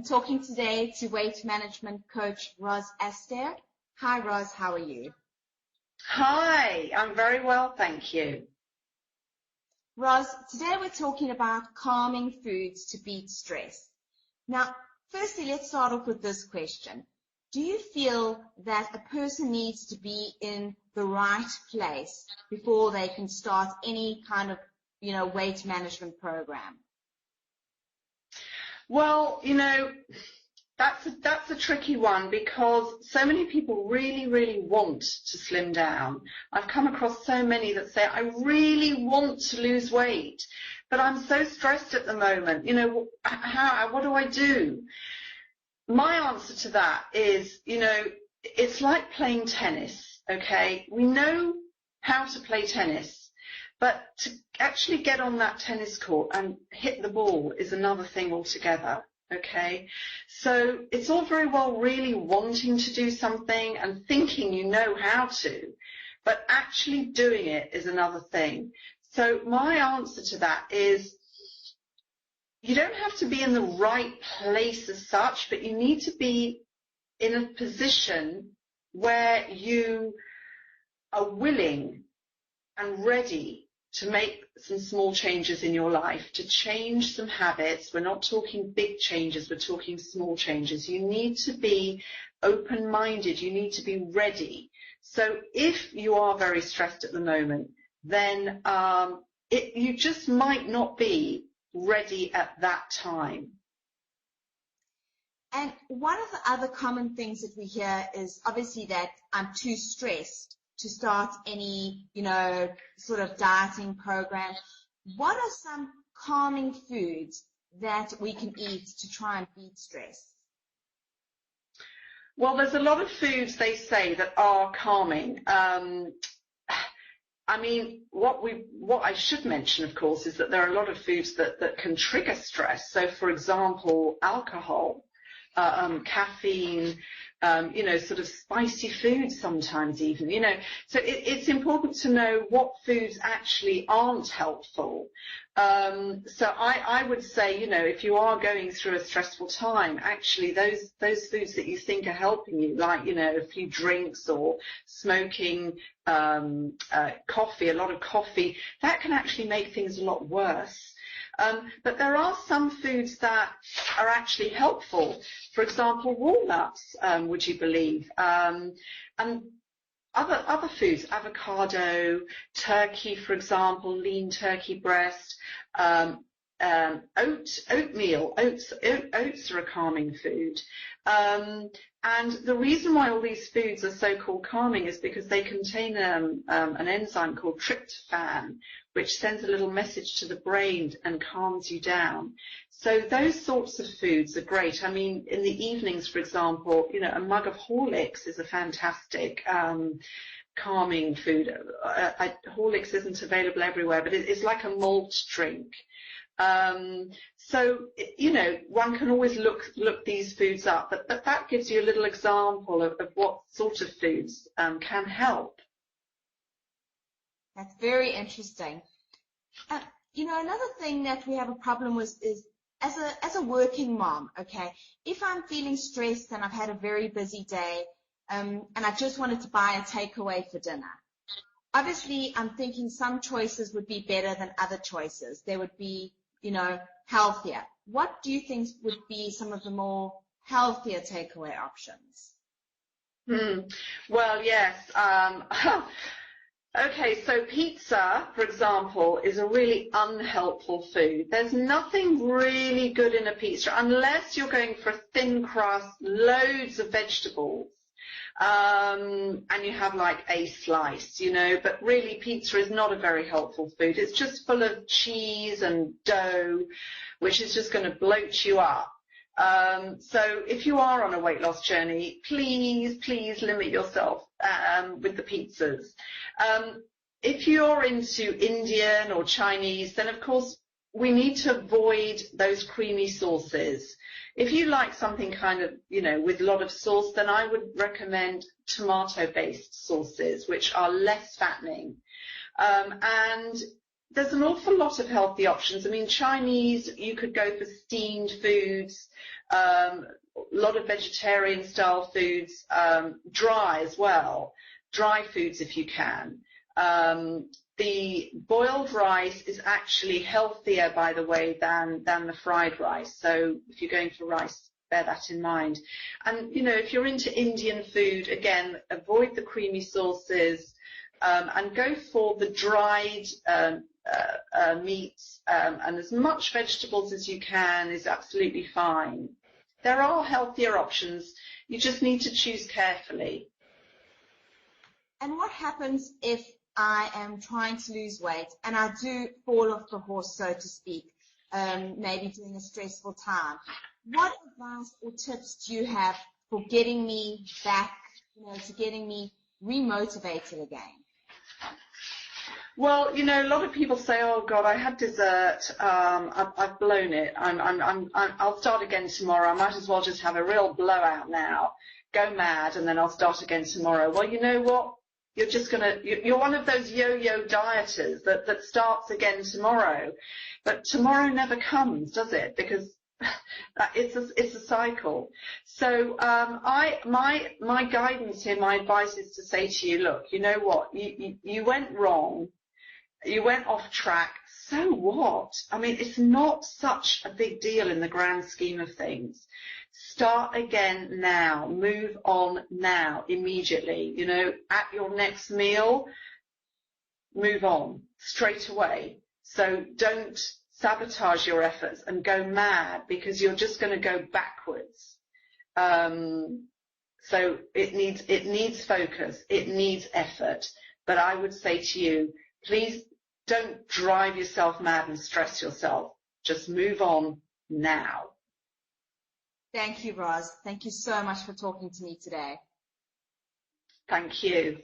I'm talking today to weight management coach Roz Astaire. Hi Roz, how are you? Hi, I'm very well, thank you. Roz, today we're talking about calming foods to beat stress. Now, firstly, let's start off with this question. Do you feel that a person needs to be in the right place before they can start any kind of, weight management program? Well, that's a tricky one because so many people really want to slim down. I've come across so many that say, I really want to lose weight, but I'm so stressed at the moment. What do I do? My answer to that is, it's like playing tennis, okay? We know how to play tennis, but to actually get on that tennis court and hit the ball is another thing altogether, okay? So it's all very well really wanting to do something and thinking you know how to, but actually doing it is another thing. So my answer to that is, you don't have to be in the right place as such, but you need to be in a position where you are willing and ready to make some small changes in your life, to change some habits. We're not talking big changes, we're talking small changes. You need to be open-minded, you need to be ready. So if you are very stressed at the moment, then you just might not be ready at that time. And one of the other common things that we hear is obviously that I'm too stressed to start any, sort of dieting program. What are some calming foods that we can eat to try and beat stress? Well, there's a lot of foods they say that are calming. What I should mention, of course, is that there are a lot of foods that can trigger stress. So, for example, alcohol, caffeine, sort of spicy foods sometimes even, So it's important to know what foods actually aren't helpful. So I would say, if you are going through a stressful time, actually those foods that you think are helping you, like, a few drinks or smoking, coffee, a lot of coffee, that can actually make things a lot worse. But there are some foods that are actually helpful. For example, walnuts, would you believe? And other foods, avocado, turkey, for example, lean turkey breast, oatmeal. Oats are a calming food. And the reason why all these foods are so-called calming is because they contain an enzyme called tryptophan, which sends a little message to the brain and calms you down. So those sorts of foods are great. I mean, in the evenings, for example, a mug of Horlicks is a fantastic calming food. Horlicks isn't available everywhere, but it's like a malt drink. So, one can always look these foods up, but that gives you a little example of what sort of foods can help. That's very interesting. Another thing that we have a problem with is as a working mom, okay, if I'm feeling stressed and I've had a very busy day, and I just wanted to buy a takeaway for dinner. Obviously, I'm thinking some choices would be better than other choices. There would be, healthier. What do you think would be some of the more healthier takeaway options? Well, yes. Okay, so pizza, for example, is a really unhelpful food. There's nothing really good in a pizza unless you're going for a thin crust, loads of vegetables, and you have like a slice, but really pizza is not a very helpful food. It's just full of cheese and dough, which is just going to bloat you up. So if you are on a weight loss journey, please limit yourself with the pizzas. If you're into Indian or Chinese, then of course we need to avoid those creamy sauces. If you like something kind of, with a lot of sauce, then I would recommend tomato-based sauces, which are less fattening. And there's an awful lot of healthy options. I mean, Chinese, you could go for steamed foods, a lot of vegetarian style foods, dry as well, dry foods if you can. The boiled rice is actually healthier, by the way, than the fried rice. So if you're going for rice, bear that in mind. And, you know, if you're into Indian food, again, avoid the creamy sauces, and go for the dried meats, and as much vegetables as you can is absolutely fine. There are healthier options. You just need to choose carefully. And what happens if I am trying to lose weight and I do fall off the horse, so to speak, maybe during a stressful time? What advice or tips do you have for getting me back, you know, to getting me remotivated again? Well, you know, a lot of people say, "Oh God, I had dessert. I've blown it. I'll start again tomorrow. I might as well just have a real blowout now, go mad, and then I'll start again tomorrow." Well, you know what? You're one of those yo-yo dieters that starts again tomorrow, but tomorrow never comes, does it? Because it's a cycle. So my guidance here, my advice is to say to you, look, you know what? You went wrong. You went off track. So what? I mean, it's not such a big deal in the grand scheme of things. Start again now. Move on now, immediately. You know, at your next meal, move on straight away. So don't sabotage your efforts and go mad, because you're just going to go backwards. So it needs focus. It needs effort. But I would say to you, please don't drive yourself mad and stress yourself. Just move on now. Thank you, Roz. Thank you so much for talking to me today. Thank you.